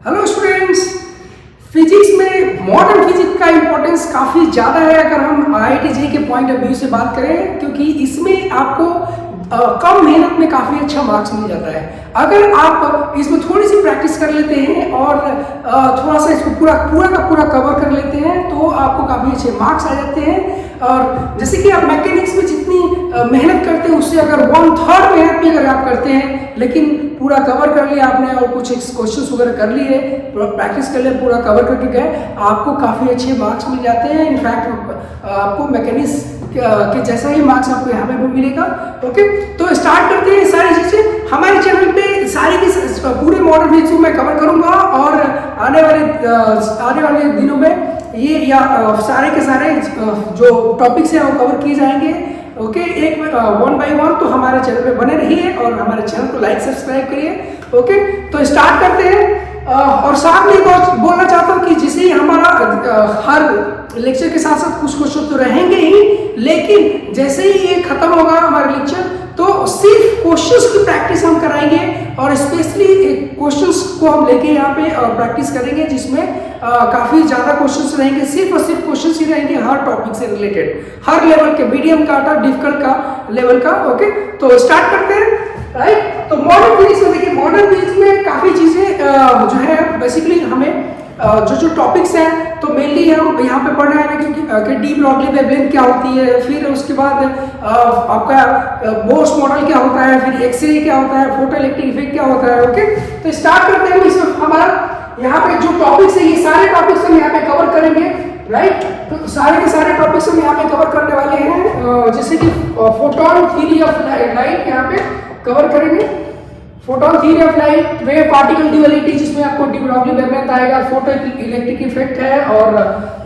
Hello students. Physics में modern physics का importance काफ़ी ज़्यादा है अगर हम आईआईटी जेईई के पॉइंट ऑफ व्यू से बात करें, क्योंकि इसमें आपको कम मेहनत में काफ़ी अच्छा मार्क्स मिल जाता है। अगर आप इसमें थोड़ी सी प्रैक्टिस कर लेते हैं और थोड़ा सा इसको पूरा का पूरा कवर कर लेते हैं तो आपको काफ़ी अच्छे मार्क्स आ जाते हैं। और जैसे कि आप मैकेनिक्स में जितनी मेहनत करते हैं उससे अगर 1/3 मेहनत भी अगर आप करते हैं लेकिन पूरा कवर कर लिया आपने और कुछ क्वेश्चंस वगैरह कर लिए, प्रैक्टिस कर लिया, पूरा कवर करके गए, आपको काफ़ी अच्छे मार्क्स मिल जाते हैं। इनफैक्ट आपको मैकेनिक्स के जैसा ही मार्क्स आपको यहाँ पे भी मिलेगा। ओके, तो स्टार्ट करते हैं सारी चीज़ें। हमारे चैनल पे सारी की पूरे मॉडर्न फिजिक्स को मैं कवर करूँगा और आने वाले दिनों में ये या सारे के सारे जो टॉपिक्स हैं वो कवर किए जाएंगे। ओके, एक 1 by 1 तो हमारे चैनल पे बने रहिए और हमारे चैनल को लाइक सब्सक्राइब करिए। ओके, तो स्टार्ट करते हैं। और साथ में बोलना चाहता हूँ कि जिसे हमारा हर लेक्चर के साथ साथ कुछ क्वेश्चन तो रहेंगे ही, लेकिन जैसे ही ये खत्म होगा हमारा लेक्चर तो सिर्फ क्वेश्चंस की प्रैक्टिस हम कराएंगे और स्पेशली क्वेश्चंस को हम लेके यहाँ पे प्रैक्टिस करेंगे, जिसमें काफ़ी ज़्यादा क्वेश्चंस रहेंगे। सिर्फ और सिर्फ क्वेश्चंस ही रहेंगे हर टॉपिक से रिलेटेड, हर लेवल के, मीडियम का, डिफिकल्ट का, लेवल का। ओके, तो स्टार्ट करते हैं। राइट, तो मॉडर्न फिजिक्स में देखिए, मॉडर्न फिजिक्स में काफ़ी चीज़ें जो है बेसिकली हमें जो टॉपिक्स हैं तो मेनली हम यहाँ पे पढ़ रहे हैं कि डी ब्रॉगली वेवलेंथ क्या होती है, फिर उसके बाद आपका बोर्स मॉडल क्या होता है, फिर एक्सरे क्या होता है, फोटो इलेक्ट्रिक इफेक्ट क्या होता है। ओके, तो स्टार्ट करते हैं। इसमें हमारा यहाँ पे जो टॉपिक्स है, ये सारे टॉपिक्स हम यहाँ पे कवर करेंगे। राइट, तो सारे के सारे टॉपिक्स हम यहाँ पे कवर करने वाले हैं, जैसे कि फोटोन थ्योरी ऑफ लाइट यहाँ पे कवर करेंगे। Photon theory of light, wave particle duality, जिसमें आपको डी ब्रॉगली वेवलेंथ आएगा, फोटो इलेक्ट्रिक इफेक्ट है, और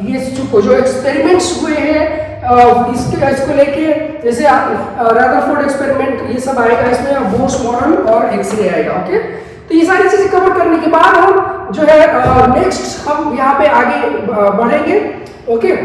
ये जो एक्सपेरिमेंट्स हुए हैं इसको लेके, जैसे रदरफोर्ड एक्सपेरिमेंट, ये सब आएगा इसमें, बोर्स मॉडल और एक्सरे आएगा। ओके, तो ये सारी चीजें कवर करने के बाद हम जो है नेक्स्ट हम यहाँ पे आगे बढ़ेंगे। ओके,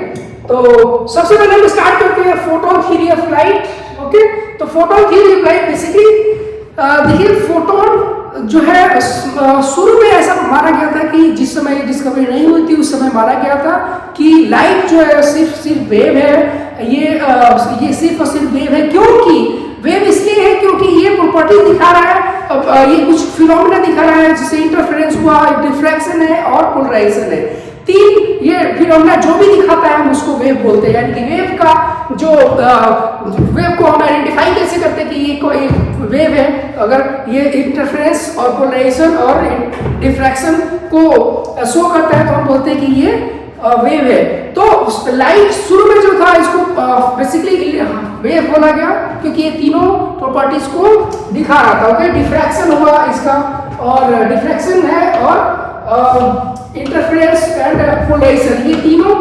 तो सबसे पहले हम स्टार्ट करते हैं photon theory of light. Okay, तो photon theory of light basically देखिए, फोटोन जो है शुरू में ऐसा माना गया था कि जिस समय डिस्कवरी नहीं हुई थी उस समय माना गया था कि लाइट जो है सिर्फ वेव है। ये सिर्फ और सिर्फ वेव है। क्योंकि वेव इसलिए है क्योंकि ये प्रॉपर्टी दिखा रहा है, ये कुछ फिनोमेना दिखा रहा है, जिससे इंटरफेरेंस हुआ, डिफ्रैक्शन है और पोलराइजेशन है। तीन ये फिनोमेना जो भी दिखाता है हम उसको वेव बोलते हैं। यानी कि वेव का जो वेव को हम आइडेंटिफाई कैसे करते हैं कि ये कोई वेव है, अगर ये इंटरफेरेंस और पोलराइजेशन और डिफ्रैक्शन को शो करता है तो हम बोलते हैं कि ये वेव है। तो लाइट शुरू में जो था इसको बेसिकली वेव बोला गया क्योंकि ये तीनों प्रॉपर्टीज को दिखा रहा था। ओके, डिफ्रैक्शन हुआ इसका, और डिफ्रैक्शन है, और इंटरफेरेंस एंड पोलराइजेशन, ये तीनों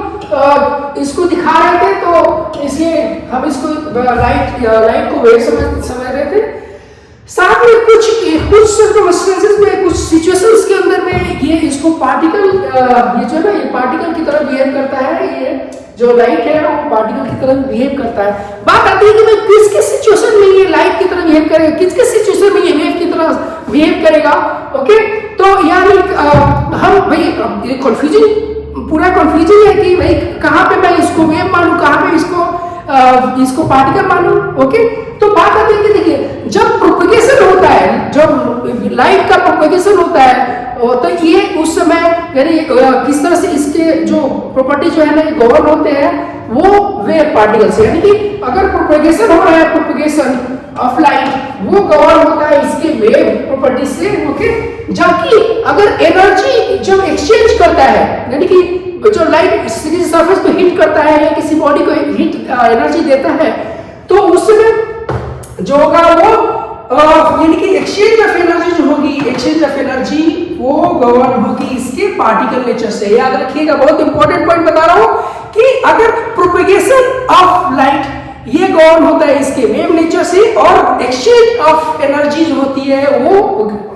इसको दिखा रहे थे, तो इसलिए हम इसको लाइट को वेव समझ रहे थे। साथ में कुछ सर्कमस्टेंसेस में, कुछ सिचुएशंस के अंदर में ये इसको पार्टिकल, ये जो है ना, ये पार्टिकल की तरह बिहेव करता है। ये जो लाइट है वो पार्टिकल की तरह बिहेव करता है। बात आती है कि भाई किसके सिचुएशन में ये लाइट की तरह बिहेव करेगा, किसके सिचुएशन में ये वेव की तरह बिहेव करेगा। ओके, तो यानी हम भाई ये कंफ्यूजिंग, पूरा कंफ्यूजिंग है कि भाई कहाँ पे मैं इसको वेव मानूं, कहाँ पे इसको पार्टिकल मानूं। ओके, तो बात आती है कि देखिए, जब प्रोपेगेशन होता है, जब लाइट का प्रोपेगेशन होता है तो ये उस समय यानी किस तरह से इसके जो प्रॉपर्टी जो है ना गवर्न होते हैं वो वेव पार्टिकल से। यानी कि अगर प्रोपेगेशन हो रहा है, प्रोपेगेशन ऑफ लाइट, वो गवर्न होता है इसके वेव प्रॉपर्टी से। ओके, जबकि अगर एनर्जी जब एक्सचेंज करता है, यानी कि जो लाइट किसी सरफेस को हिट करता है या किसी बॉडी को हिट एनर्जी देता है, तो उस समय जो होगा वो यानी कि एक्सचेंज ऑफ एनर्जी जो होगी, एक्सचेंज ऑफ एनर्जी वो गवर्न होगी इसके पार्टिकल नेचर से। याद रखिएगा, बहुत इंपॉर्टेंट पॉइंट बता रहा हूं कि अगर प्रोपेगेशन ऑफ लाइट ये गवर्न होता है इसके वेव नेचर से, और एक्सचेंज ऑफ एनर्जी जो होती है वो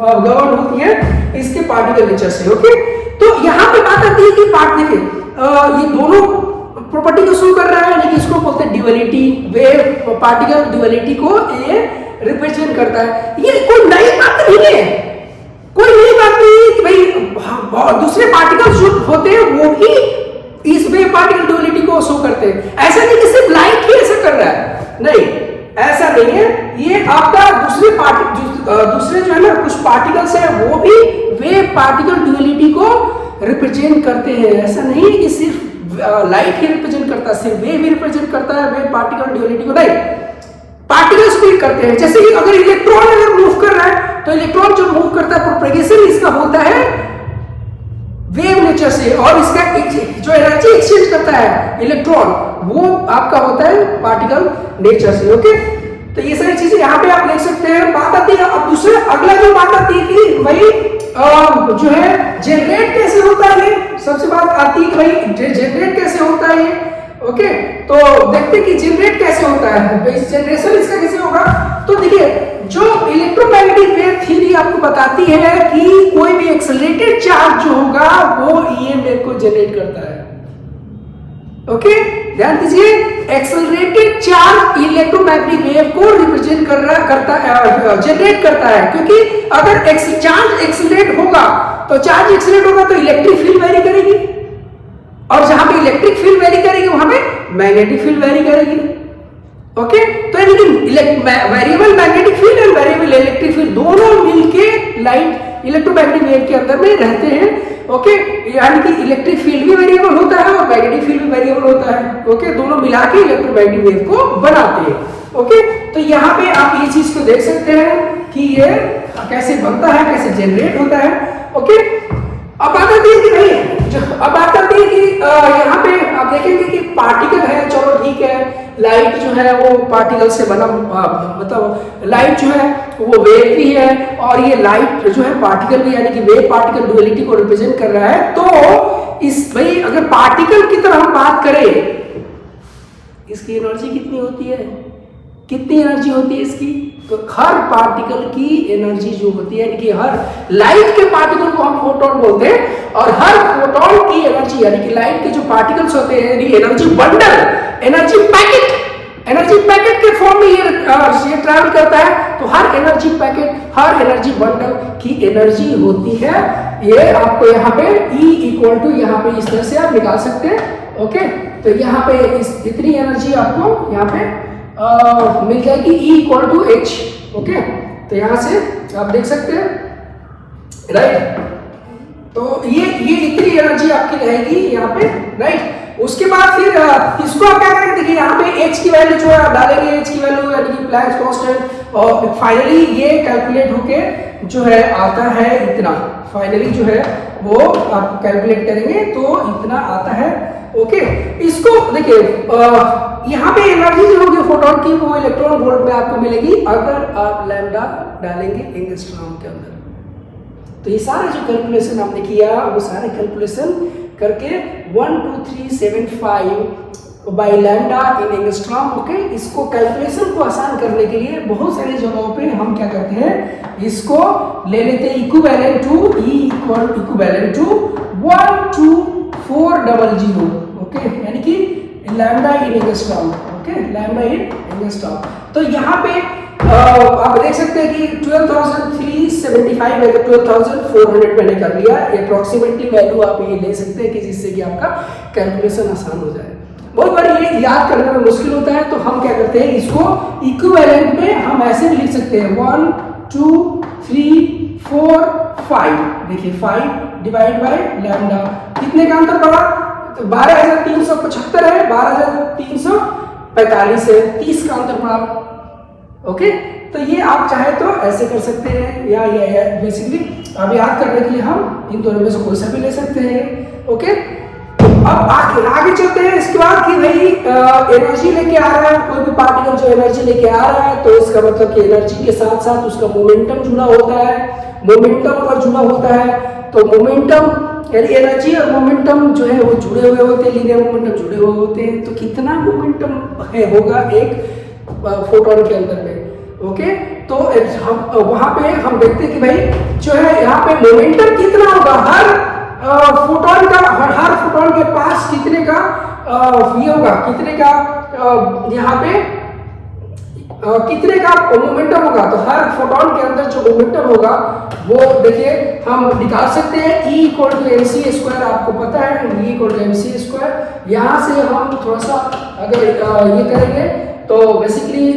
गवर्न होती है इसके पार्टिकल नेचर से। ओके, तो यहाँ पे बात आती है कि देखिए ये दोनों प्रॉपर्टी को शो कर रहा है, यानी कि इसको बोलते हैं ड्यूअलिटी, वेव पार्टिकल ड्यूअलिटी को ये रिप्रेजेंट करता है। ये कोई नई बात नहीं है, कोई नई बात नहीं है कि भाई और दूसरे पार्टिकल्स जो होते हैं वो भी इस वेव पार्टिकल ड्यूअलिटी को शो करते हैं। ऐसा नहीं कि सिर्फ लाइट ही ऐसा कर रहा है, नहीं, ऐसा नहीं है। ये आपका दूसरे जो है ना कुछ पार्टिकल्स है वो भी वेव पार्टिकल ड्यूअलिटी को रिप्रेजेंट करते हैं। ऐसा नहीं कि सिर्फ लाइट ही रिप्रेजेंट करता है, सिर्फ वेव ही रिप्रेजेंट करता है वेव पार्टिकल ड्यूअलिटी को, नहीं, पार्टिकल्स भी करते हैं। जैसे कि अगर इलेक्ट्रॉन अगर मूव कर रहा है तो इलेक्ट्रॉन जो मूव करता है प्रोपेगेशन इसका होता है वेव नेचर से, और इसका जो एनर्जी एक्सचेंज करता है इलेक्ट्रॉन वो आपका होता है पार्टिकल नेचर से। ओके, तो ये सारी चीजें यहाँ पे आप देख सकते हैं। बात आती है अब दूसरे अगला जो बात आती है कि भाई जो है जनरेट कैसे होता है, ये सबसे बात आती है कि भाई जनरेट कैसे होता है ये। ओके, तो देखते हैं कि जनरेट कैसे होता है, जनरेशन इसका कैसे होगा। तो देखिए जो इलेक्ट्रोमैग्नेटिक वेव थ्योरी आपको बताती है कि कोई भी एक्सेलरेटेड चार्ज जो होगा वो ईएमएफ को जनरेट करता है। ओके, ध्यान दीजिए, एक्सेलरेटेड चार्ज इलेक्ट्रोमैग्नेटिक वेव को रिप्रेजेंट जनरेट करता है, क्योंकि अगर चार्ज एक्सेलरेट होगा तो इलेक्ट्रिक फील्ड वेरी करेगी, और जहां पे इलेक्ट्रिक फील्ड वेरी करेगी वहां पे मैग्नेटिक फील्ड वेरी करेगी। ओके, तो वेरिएबल मैग्नेटिक फील्ड और वेरिएबल इलेक्ट्रिक फील्ड दोनों मिलके लाइट इलेक्ट्रोमैग्नेटिक वेव के अंदर में रहते हैं। ओके, यानी कि इलेक्ट्रिक फील्ड भी वेरिएबल होता है और मैग्नेटिक फील्ड भी वेरिएबल होता है। ओके, दोनों मिला के इलेक्ट्रोमैग्नेटिक वेव को बनाते हैं। ओके, तो यहाँ पे आप ये चीज को देख सकते हैं कि ये कैसे बनता है, कैसे जनरेट होता है। ओके, अब बात आती है कि भाई यहाँ पे आप देखेंगे कि पार्टिकल है, चलो ठीक है, लाइट जो है वो पार्टिकल से बना, मतलब लाइट जो है वो वेव भी है, और ये लाइट जो है पार्टिकल भी, यानी कि वेव पार्टिकल ड्यूअलिटी को रिप्रेजेंट कर रहा है। तो इस भाई अगर पार्टिकल की तरह हम बात करें, इसकी एनर्जी कितनी होती है, कितनी एनर्जी होती है इसकी, तो हर पार्टिकल की एनर्जी जो होती है, यानी कि हर लाइट के पार्टिकल को हम फोटोन बोलते हैं, और हर फोटोन की एनर्जी यानी कि लाइट के जो पार्टिकल्स होते हैं एनर्जी बंडल, एनर्जी पैकेट के फॉर्म में ये ट्रैवल करता है। तो हर एनर्जी पैकेट, हर एनर्जी बंडल की एनर्जी होती है, ये आपको यहाँ पे E इक्वल टू यहाँ पे इस तरह से आप निकाल सकते हैं। ओके, तो यहाँ पे इतनी एनर्जी आपको यहाँ पे मिल जाएगी E equal to H। Okay, तो यहाँ से आप देख सकते हैं, राइट। तो ये इतनी एनर्जी आपकी रहेगी यहाँ पे, राइट। उसके बाद फिर इसको आप क्या करेंगे, देखिए यहाँ पे H की वैल्यू जो है आप डालेंगे, H की वैल्यू यानी कि प्लैंक्स कांस्टेंट, और फाइनली ये कैलकुलेट होके जो है आता है इतना, फाइनली जो है वो आप कैलकुलेट करेंगे तो इतना आता है। ओके, इसको देखिए यहाँ पे एनर्जी जो होगी फोटोन की वो इलेक्ट्रॉन वोल्ट में आपको मिलेगी अगर आप लैम्डा डालेंगे एंगस्ट्रॉम के अंदर। तो ये सारा जो कैलकुलेशन आपने किया वो सारे कैलकुलेशन करके 12375 by lambda in angstrom. Okay, इसको कैलकुलेशन को आसान करने के लिए बहुत सारी जगहों पे हम क्या करते हैं, इसको ले लेते हैं equivalent to E equivalent to 12400। Okay, यानी कि lambda in angstrom. Okay, lambda in angstrom. तो यहाँ पे आप देख सकते हैं कि 12,375 है, तो 12,400 मैंने कर लिया। अप्रोक्सीमेटली वैल्यू आप ये ले सकते हैं कि जिससे कि आपका कैलकुलेशन आसान हो जाए। बहुत बार ये याद करने में मुश्किल होता है, तो हम क्या करते हैं, इसको इक्विवेलेंट में हम ऐसे भी लिख सकते हैं 1 2 3 4 5। देखिए 5 डिवाइड बाय लैम्डा, कितने का अंतर पड़ा, तो 12,375 है, 12,345 है, 30 का अंतर पड़ा। ओके, तो ये आप चाहे तो ऐसे कर सकते हैं, या बेसिकली अब याद करने के लिए हम इन दोनों में से कोई सा भी ले सकते हैं। ओके, अब आगे चलते हैं। इसके बाद कि भाई एनर्जी लेके आ रहा है कोई भी पार्टिकल, जो एनर्जी लेके आ रहा है तो इसका मतलब कि एनर्जी के साथ साथ उसका मोमेंटम जुड़ा होता है। मोमेंटम अगर जुड़ा होता है तो मोमेंटम यानी एनर्जी और मोमेंटम जो है वो जुड़े हुए होते हैं, लीनियर मोमेंटम जुड़े हुए होते हैं। तो कितना मोमेंटम होगा एक फोटोन के अंदर में। ओके, तो हम वहां पे हम देखते हैं कि भाई जो है यहाँ पे मोमेंटम कितना होगा, हर फोटोन के पास कितने का ये होगा, कितने का यहाँ पे कितने का मोमेंटम होगा, तो हर फोटोन के अंदर जो मोमेंटम होगा वो देखिए हम निकाल सकते हैं। E equal to M C square, आपको पता है E equal to M C square. यहाँ से हम थोड़ा सा अगर ये करेंगे तो basically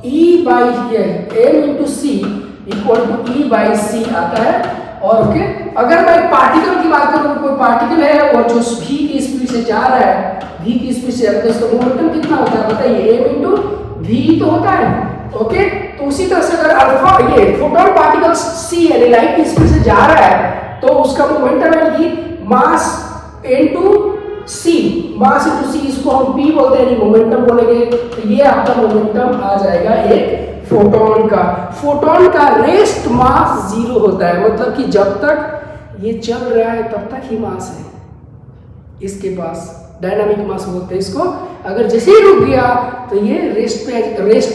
E by M into C equal to E by C आता है। और ओके, अगर मैं पार्टिकल की बात करूँ, कोई पार्टिकल है और जो v की स्पीड से जा रहा है, v की स्पीड से, तो इसका मोमेंटम कितना होता है बताइए, m इंटू v तो होता है। ओके, तो उसी तरह से अगर अल्फा ये फोटोन पार्टिकल c यानी लाइट की स्पीड से जा रहा है तो उसका मोमेंटम है कि mass into c, mass into c, इसको हम p बोलते हैं, मोमेंटम बोलेंगे। तो ये आपका मोमेंटम आ जाएगा एक फोटोन का। फोटोन का रेस्ट मास 0 होता है, मतलब कि जब तक ये चल रहा है तब तक ही मास है इसके पास, डायनामिक मास बोलते हैं इसको। अगर जैसे ही रुक गया तो ये रेस्ट पे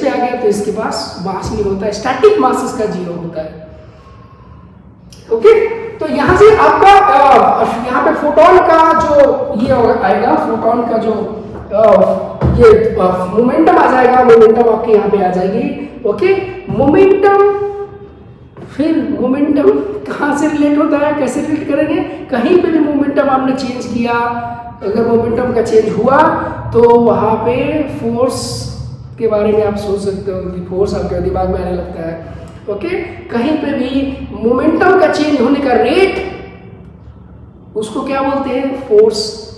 आ गया तो इसके पास मास नहीं होता है, स्टैटिक मास इसका 0 होता है। ओके, तो यहाँ से आपका यहाँ पे फोटोन का जो ये आएगा, फोटोन का जो ये मोमेंटम आ जाएगा, मोमेंटम आपके यहाँ पे आ जाएगी। ओके, मोमेंटम, फिर मोमेंटम कहाँ से रिलेट होता है, कैसे रिलेट करेंगे, कहीं पे भी मोमेंटम आपने चेंज किया, अगर मोमेंटम का चेंज हुआ तो वहाँ पे फोर्स के बारे में आप सोच सकते हो कि फोर्स आपके दिमाग में आने लगता है। ओके, कहीं पे भी मोमेंटम का चेंज होने का रेट, उसको क्या बोलते हैं, फोर्स।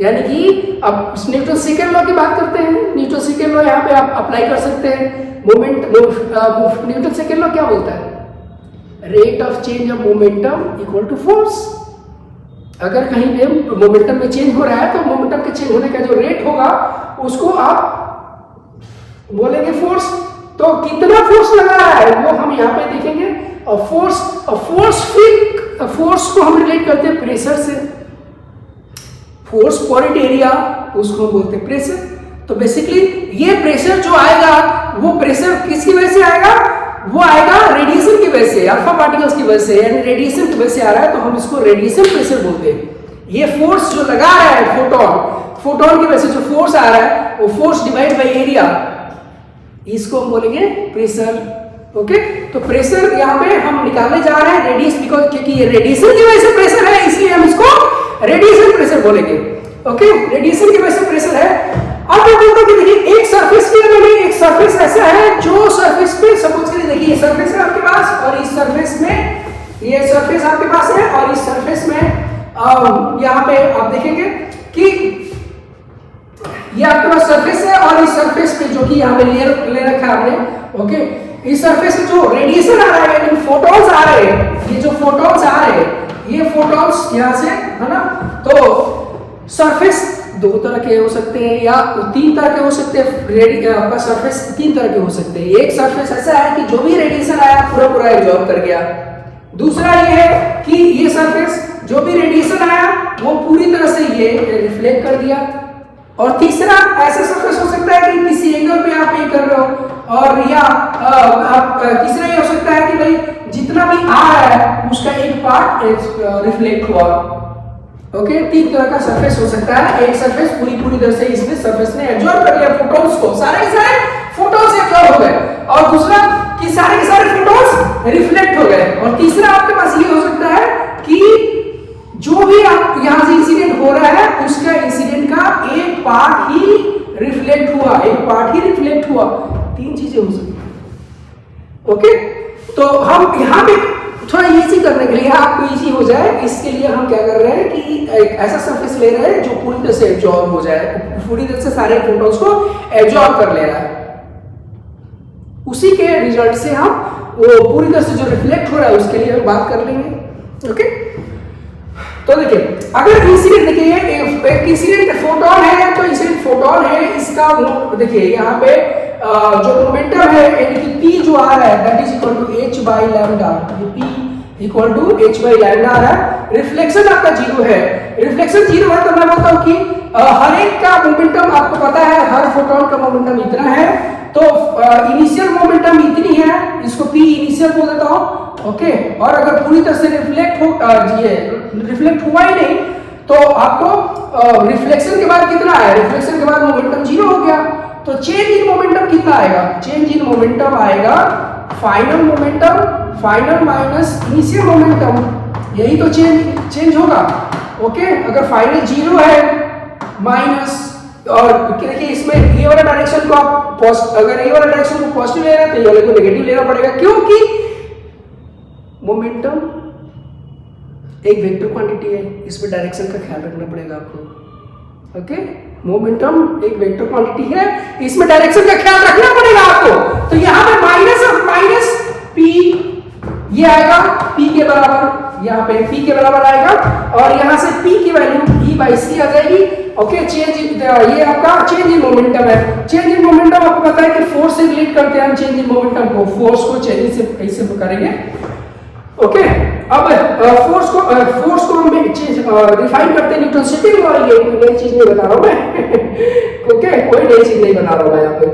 यानी कि अब न्यूटन सेकेंड लॉ की बात करते हैं, न्यूटन सेकेंड लॉ यहाँ पे आप अप्लाई कर सकते हैं। न्यूटन सेकेंड लॉ क्या बोलता है, rate of change of momentum equal to force. अगर कहीं पे मोमेंटम में चेंज हो रहा है तो मोमेंटम के चेंज होने का जो रेट होगा उसको आप बोलेंगे फोर्स। तो कितना फोर्स लगा रहा है वो हम यहाँ पे देखेंगे। और फोर्स को हम रिलेट करते हैं प्रेशर से, फोर्स पर यूनिट एरिया उसको बोलते हैं प्रेशर। तो बेसिकली ये प्रेशर जो आएगा वो प्रेशर किसकी वजह से आएगा, वो आएगा रेडिएशन की वजह से, अल्फा पार्टिकल्स की वजह से, यानी रेडिएशन की वजह से आ रहा है, तो हम इसको रेडिएशन प्रेशर बोलते हैं। ये फोर्स जो लगा रहा है फोटोन की वजह से जो फोर्स आ रहा है वो फोर्स डिवाइड बाय एरिया, इसको हम बोलेंगे प्रेशर। ओके, तो प्रेशर यहाँ पे हम निकालने जा रहे हैं रेडिएशन, बिकॉज क्योंकि ये रेडिएशन की वजह से प्रेशर है इसलिए हम इसको रेडिएशन प्रेशर बोलेंगे। ओके, रेडिएशन की वजह से प्रेशर है। अब मैं बोलता हूं कि देखिए एक सरफेस के अंदर एक सरफेस ऐसा है जो सरफेस पे सपोज करिए, देखिए ये सरफेस है आपके पास और इस सरफेस में ये सरफेस आपके पास है और इस सरफेस में यहाँ पे आप देखेंगे कि ये आपके पास सरफेस है और इस सरफेस पे जो कि यहाँ पे लेयर ले रखा है हमने। ओके, इस सरफेस पे जो रेडिएशन आ रहा है यानी फोटॉन्स आ रहे हैं, ये जो फोटॉन्स आ रहे हैं ये फोटॉन्स यहाँ से है ना, तो सरफेस दो तरह के हो सकते हैं या तीन तरह के हो सकते हैं। आपका सरफेस तीन तरह के हो सकते हैं। एक सरफेस ऐसा है कि जो भी रेडिएशन आया पूरा एब्जॉर्ब कर गया। दूसरा ये है कि ये सरफेस जो भी रेडिएशन आया वो पूरी तरह से ये रिफ्लेक्ट कर दिया। और तीसरा ऐसा सरफेस हो सकता है कि किसी एंगल पे आप ये कर रहे हो, और या तीसरा ये हो सकता है कि भाई जितना भी आ रहा है उसका एक पार्ट रिफ्लेक्ट हुआ। ओके, तीन तरह का सरफेस हो सकता है। एक सरफेस पूरी तरह से इसमें सरफेस ने एब्जॉर्ब कर लिया फोटॉन्स को, सारे के सारे फोटॉन्स एब्जॉर्ब हो गए, और दूसरा कि सारे के सारे फोटॉन्स रिफ्लेक्ट हो गए। और तीसरा आपके पास ये हो सकता है कि जो भी आप यहां से इंसिडेंट हो रहा है उसका इंसिडेंट का एक पार्ट ही रिफ्लेक्ट हुआ, एक पार्ट ही रिफ्लेक्ट हुआ। तीन चीजें हो सकती हैं। ओके, तो हम यहाँ पे थोड़ा इजी करने के लिए, आपको इजी हो जाए इसके लिए हम क्या कर रहे हैं कि एक ऐसा सरफेस ले रहे हैं जो पूरी तरह से एब्जॉर्ब हो जाए, पूरी तरह से सारे फोटोन्स को एब्जॉर्ब कर ले रहा है। उसी के रिजल्ट से हम वो पूरी तरह से जो रिफ्लेक्ट हो रहा है उसके लिए हम बात कर लेंगे। ओके, तो देखिए अगर इंसिडेंट, देखिए एक इंसिडेंट फोटोन है, तो इंसिडेंट फोटोन है, इसका देखिए यहाँ पे जो मोमेंटम है यानी कि p जो आ रहा है that is equal to h by lambda, ये p equal to h by lambda आ रहा है। रिफ्लेक्शन आपका 0 है, रिफ्लेक्शन 0 है तो मैं बोलता हूँ कि हर एक का मोमेंटम आपको पता है, हर फोटोन का मोमेंटम इतना है, तो इनिशियल मोमेंटम इतनी है, इसको p इनिशियल बोल देता हूँ। ओके, और अगर पूरी तरह से रिफ्लेक्ट हुआ ही नहीं तो आपको रिफ्लेक्शन के बाद कितना है, रिफ्लेक्शन के बाद मोमेंटम 0 हो गया। तो चेंज इन मोमेंटम कितना आएगा? चेंज इन मोमेंटम आएगा final momentum, final minus initial momentum, यही तो चेंज होगा। ओके, अगर फाइनल 0 है माइनस, और देखिए इसमें ये वाला डायरेक्शन को आप अगर ये वाला डायरेक्शन को पॉजिटिव ले रहे हैं तो ये वाले को नेगेटिव लेना पड़ेगा, क्योंकि मोमेंटम एक वेक्टर क्वांटिटी है, इसमें डायरेक्शन का ख्याल रखना पड़ेगा आपको। ओके, मोमेंटम एक वेक्टर क्वांटिटी है, इसमें डायरेक्शन का ख्याल रखना पड़ेगा आपको। तो यहां पे माइनस पी ये आएगा p के बराबर, यहाँ पे p के बराबर आएगा, और यहाँ से p की वैल्यू e/c आ जाएगी। ओके, ये आपका चेंज इन मोमेंटम है। चेंज इन मोमेंटम आपको पता है कि फोर्स से रिलेट करते हैं हम चेंज इन मोमेंटम को, फोर्स को चेंज से ऐसे करेंगे। ओके, अब फोर्स को हम रिफाइन करते हैं न्यूटन सिटी में, और ये कोई नई चीज नहीं बता रहा हूं मैं। ओके, कोई नई चीज नहीं बना रहा हूं मैं यहाँ पे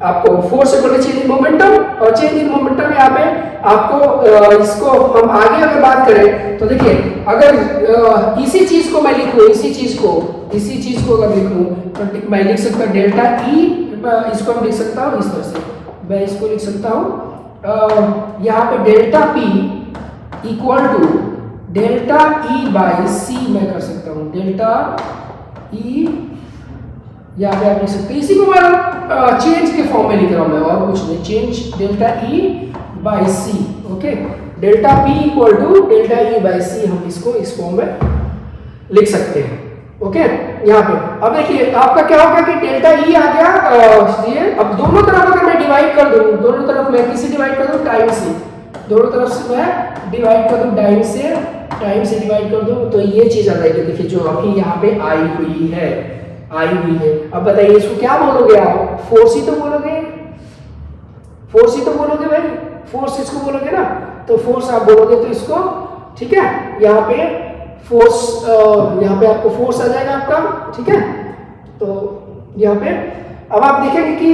आपको। फोर्स से बोले चेंज इन मोमेंटम, और चेंज इन मोमेंटम यहाँ पे आपको इसको हम आगे अगर बात करें तो देखिए, अगर इसी चीज को मैं लिखूं, इसी चीज को अगर लिखूं तो मैं लिख सकता हूं डेल्टा ई, इसको हम लिख सकता हूं इस तरह से, मैं इसको लिख सकता हूं यहाँ पे delta P equal to delta E/c मैं कर सकता हूं, डेल्टा ई यहाँ पे आप लिख सकते हैं। इसी को मैं चेंज के फॉर्म में लिख रहा हूं मैं, और कुछ नहीं, change delta E/c। Okay, delta p equal to delta E/c, हम इसको इस फॉर्म में लिख सकते हैं। ओके, यहाँ पे अब देखिए आपका क्या होगा कि डेल्टा ई आ गया ये। अब दोनों तरफ अगर मैं डिवाइड कर दूं, दोनों तरफ मैं किसी डिवाइड कर दूं, टाइम से, दोनों तरफ से मैं डिवाइड कर दूं टाइम से डिवाइड कर दूं, तो ये चीज आ जाएगी। देखिए जो अभी यहाँ पे आई हुई है। अब बताइए इसको क्या बोलोगे आप? फोर्स ही तो बोलोगे, भाई, फोर्स इसको बोलोगे ना, तो फोर्स आप बोलोगे तो इसको, ठीक है, यहाँ पे फोर्स, यहाँ पे आपको फोर्स आ जाएगा आपका, ठीक है। तो यहाँ पे अब आप देखेंगे कि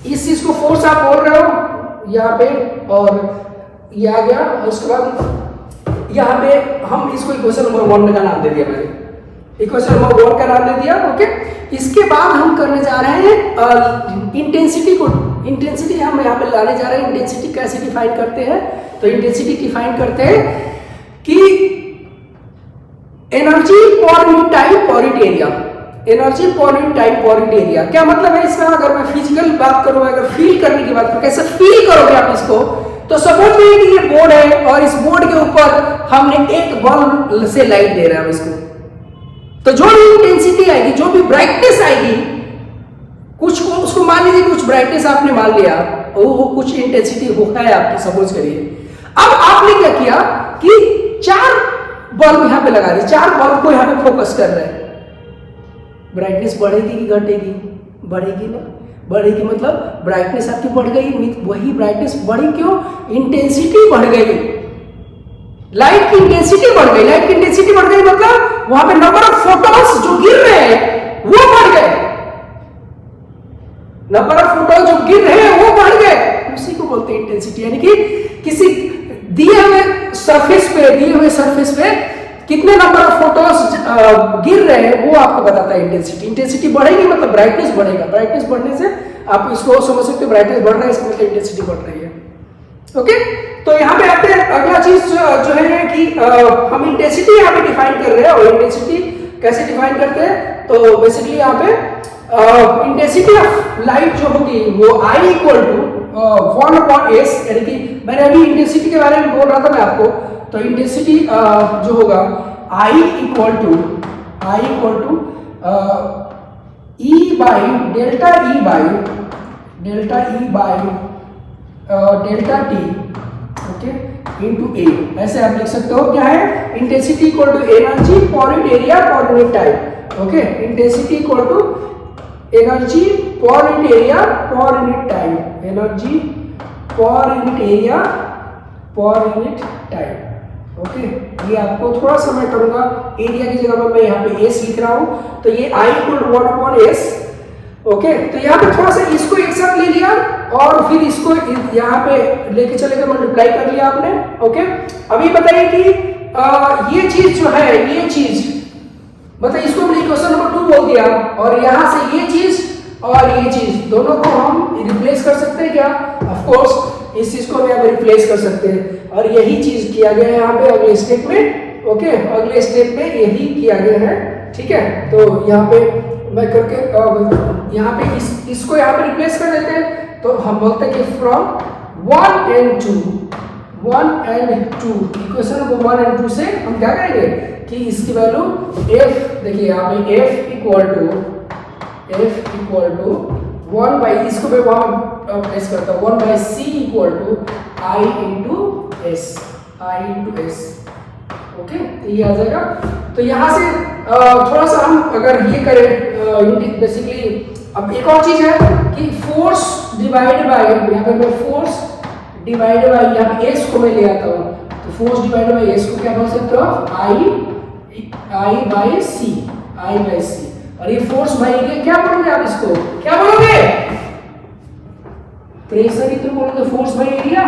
इस चीज को फोर्स आप बोल रहे हो यहाँ पे, और ये आ गया, और उसके बाद यहाँ पे हम इसको इक्वेशन नंबर 1 का नाम दे दिया मैंने, इक्वेशन नंबर 1 का नाम दे दिया। ओके, इसके बाद हम करने जा रहे हैं इंटेंसिटी को। इंटेंसिटी हम यहाँ पे लाने जा रहे हैं। इंटेंसिटी कैसे डिफाइन करते हैं? तो इंटेंसिटी डिफाइन करते हैं कि एनर्जी पर यूनिट टाइम पर unit area. Energy per unit time पर यूनिट एरिया क्या मतलब है इसका? अगर मैं फिजिकल बात करूं, अगर फील करने की बात करूं, कैसे फील करोगे आप इसको? तो सपोज करिए कि ये बोर्ड है, और इस बोर्ड के ऊपर हमने एक बल्ब से लाइट दे रहे हैं हम इसको, तो जो भी इंटेंसिटी आएगी, जो भी ब्राइटनेस आएगी, कुछ उसको मान लीजिए कुछ ब्राइटनेस आपने मान लिया, वो कुछ इंटेंसिटी होता है आपकी, सपोज करिए। अब आपने क्या किया कि 4 बल्ब यहां पे लगा दिए, 4 बल्ब को यहां पे फोकस कर रहे हैं। ब्राइटनेस बढ़ेगी कि घटेगी? बढ़ेगी ना, बढ़ेगी, मतलब ब्राइटनेस आपकी बढ़ गई। वही ब्राइटनेस बढ़ी क्यों? इंटेंसिटी बढ़ गई, लाइट की इंटेंसिटी बढ़ गई। लाइट की इंटेंसिटी बढ़ गई मतलब वहां पे नंबर ऑफ फोटॉन्स जो गिर रहे हैं वो बढ़ गए, नंबर ऑफ फोटॉन्स जो गिर रहे हैं वो बढ़ गए, उसी को बोलते हैं इंटेंसिटी। यानी कि किसी दिए हुए सरफेस पे कितने नंबर ऑफ फोटॉन्स गिर रहे हैं वो आपको बताता है इंटेंसिटी। इंटेंसिटी बढ़ेगी मतलब ब्राइटनेस बढ़ेगा, ब्राइटनेस बढ़ने से आप इसको समझ सकते हो, ब्राइटनेस बढ़ रहा है इसका मतलब इंटेंसिटी बढ़ रही है। ओके, तो यहाँ पे आते हैं अगला चीज जो है कि हम इंटेंसिटी यहाँ पे डिफाइन कर रहे हैं, और इंटेंसिटी कैसे डिफाइन करते हैं? तो बेसिकली यहाँ पे इंटेंसिटी ऑफ लाइट जो होगी वो I इक्वल टू 1/s, यानी कि मैंने अभी इंटेंसिटी के बारे में बोल रहा था मैं आपको, तो इंटेंसिटी जो होगा I equal to E by delta T, okay, into A, ऐसे आप लिख सकते हो। क्या है? Intensity equal to energy per unit area per unit time. Okay, intensity equal to energy per unit area per unit time, energy per unit area per unit time. Okay, ये आपको थोड़ा सा मैं करूंगा, एरिया की जगह पर मैं यहाँ पे S लिख रहा हूं, तो ये I equal to 1/s। Okay, तो यहाँ पे थोड़ा सा इसको एक साथ ले लिया, और फिर इसको यहाँ पे लेके चले गए, मल्टीप्लाई कर लिया आपने। ओके, अभी बताइए कि ये चीज जो है, ये चीज मतलब इसको हमने इक्वेशन नंबर 2 बोल दिया, और यहाँ से ये चीज और ये चीज दोनों को हम रिप्लेस कर सकते हैं क्या? ऑफ कोर्स इस चीज को हम यहाँ पे रिप्लेस कर सकते हैं और यही चीज किया गया है यहाँ पे अगले स्टेप में। ओके, अगले स्टेप में यही किया गया है, ठीक है। तो यहाँ पे मैं करके यहाँ पे इसको यहाँ पे रिप्लेस कर देते हैं। तो हम बोलते हैं कि from 1 and 2 equation number 1 and 2 से हम क्या करेंगे कि इसकी वैल्यू f, देखिए यहाँ पे f इक्वल टू 1 बाई, इसको मैं वहां प्लेस करता हूँ 1 by c equal to i into S. Okay, तो ये आ जाएगा। तो यहाँ से थोड़ा सा हम अगर ये करें बेसिकली, अब एक और चीज है कि फोर्स डिवाइड बाय, यहाँ पे मैं फोर्स डिवाइड बाय यहाँ पे एस को मैं ले आता हूँ, तो फोर्स डिवाइड बाय एस को क्या बोल सकते हो? आई बाय सी। और ये फोर्स बाय एरिया क्या बोलोगे आप? इसको क्या बोलोगे? प्रेशर ही तो बोलोगे, force by area.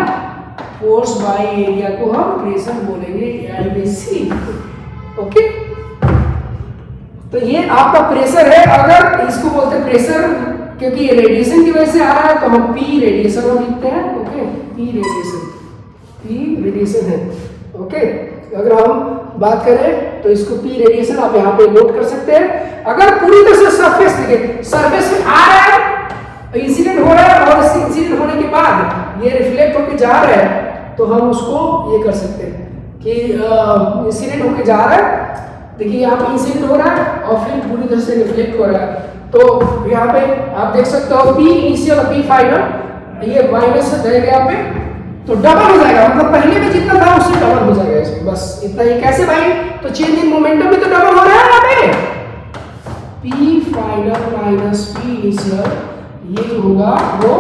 Force by area को हम प्रेशर बोलेंगे, आई बाय सी। ओके, तो ये आपका प्रेशर है। अगर इसको बोलते हैं प्रेशर क्योंकि ये रेडिएशन की वजह से आ रहा है, तो हम पी रेडिएशन हम लिखते हैं। ओके, पी रेडिएशन है। ओके, अगर हम बात करें तो इसको पी रेडिएशन आप यहाँ पे नोट कर सकते हैं। अगर पूरी तरह से सरफेस देखिए, सरफेस में आ रहा है, इंसिडेंट हो रहा है और इंसिडेंट होने के बाद ये रिफ्लेक्ट होकर जा रहा है, तो हम उसको ये कर सकते हैं कि इंसिडेंट होकर जा रहा है। देखिए यहाँ पे इंसिडेंट हो रहा है और फिर पूरी तरह से रिफ्लेक्ट हो रहा है। तो यहाँ पे आप देख सकते हो पी इनिशियल और पी फाइनल, ये माइनस रहेगा यहाँ पे, तो डबल हो जाएगा, मतलब पहले में जितना था उससे डबल हो जाएगा इसमें। बस इतना ही। कैसे भाई? तो चेंज इन मोमेंटम भी तो डबल हो रहा है यहाँ पे। P final minus P initial, ये जो होगा वो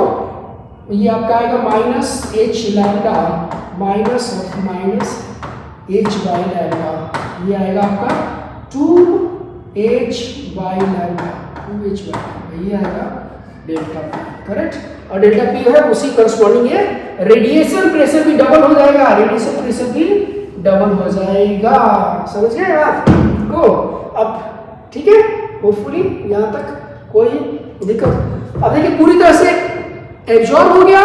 ये आपका आएगा minus H lambda minus of minus H by lambda, ये आएगा आपका 2h by lambda, 2h by lambda, ये आएगा डेल्टा पी। करेक्ट, और डेल्टा पी है उसी करस्पॉन्डिंग ये रेडिएशन प्रेशर भी डबल हो जाएगा, रेडिएशन प्रेशर भी डबल हो जाएगा। समझ गए बात को? अब ठीक है, होपफुली यहाँ तक कोई दिक्कत। अब देखिए पूरी तरह से एब्जॉर्ब हो गया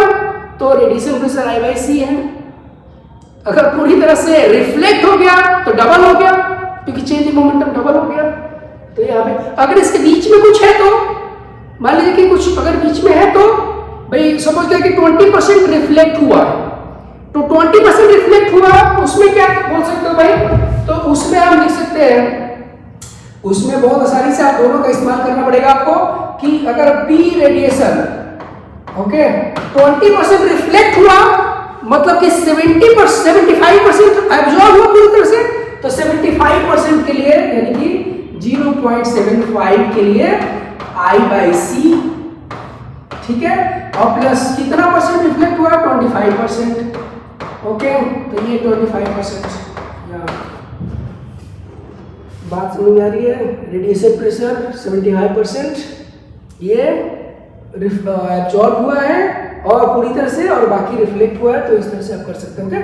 तो रेडिएशन प्रेशर I बाई सी है। अगर पूरी तरह से रिफ्लेक्ट हो गया तो डबल हो गया, क्योंकि चेंज इन मोमेंटम डबल हो गया। तो यहाँ पे अगर इसके बीच में कुछ है तो मान लीजिए कि कुछ अगर बीच में है तो भाई समझ गया कि 20% रिफ्लेक्ट हुआ है, तो 20% रिफ्लेक्ट हुआ, उसमें क्या बोल सकते हो भाई? तो उसमें हम लिख सकते हैं, उसमें बहुत आसानी से आप दोनों का इस्तेमाल करना पड़ेगा आपको कि अगर P रेडिएशन ओके 20% रिफ्लेक्ट हुआ, मतलब कि 75% एब्जॉर्ब हुआ पूरी तरह से, तो 75% के लिए यानी कि 0.75 के लिए I बाई सी, ठीक है, और प्लस कितना परसेंट रिफ्लेक्ट हुआ? 25%। ओके, तो ये 25%। बात समझ आ रही है? रेडिएशन प्रेशर 75% ये एब्जॉर्ब हुआ है और पूरी तरह से, और बाकी रिफ्लेक्ट हुआ है, तो इस तरह से आप कर सकते हैं। ओके,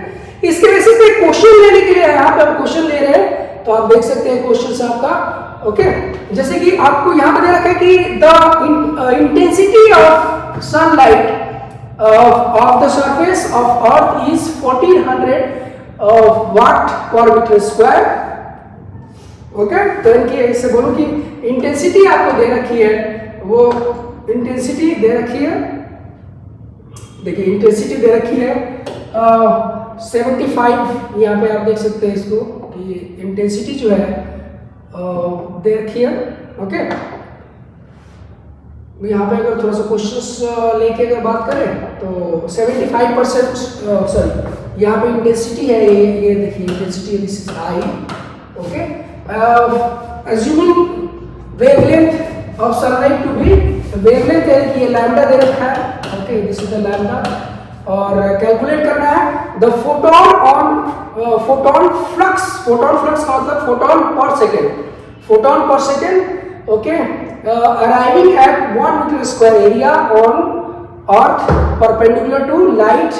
इसके बेसिस पे क्वेश्चन लेने के लिए यहाँ पे हम क्वेश्चन ले रहे हैं, तो आप देख सकते हैं क्वेश्चन से आपका। ओके, जैसे कि आपको यहाँ पे दे रखा है कि the intensity of sunlight of the surface of earth is 1400 वाट पर मीटर स्क्वायर। ओके, तो इनकी ऐसे बोलो कि इंटेंसिटी आपको दे रखी है, वो इंटेंसिटी दे रखी है, देखिए इंटेंसिटी दे रखी है 75, यहाँ पे आप देख सकते हैं इसको कि इंटेंसिटी जो है दे रखी है। ओके, यहाँ पे अगर थोड़ा सा क्वेश्चंस लेके अगर बात करें तो 75% सॉरी, यहाँ पे इंटेंसिटी है, ये देखिए intensity, this is I. Okay, assuming wavelength of sunlight to be wavelength है कि ये लैम्डा दे रखा है। Okay, this is the lambda, और कैलकुलेट करना है the photon on photon flux का मतलब photon per second. Okay, arriving at 1 metre square area on earth perpendicular to light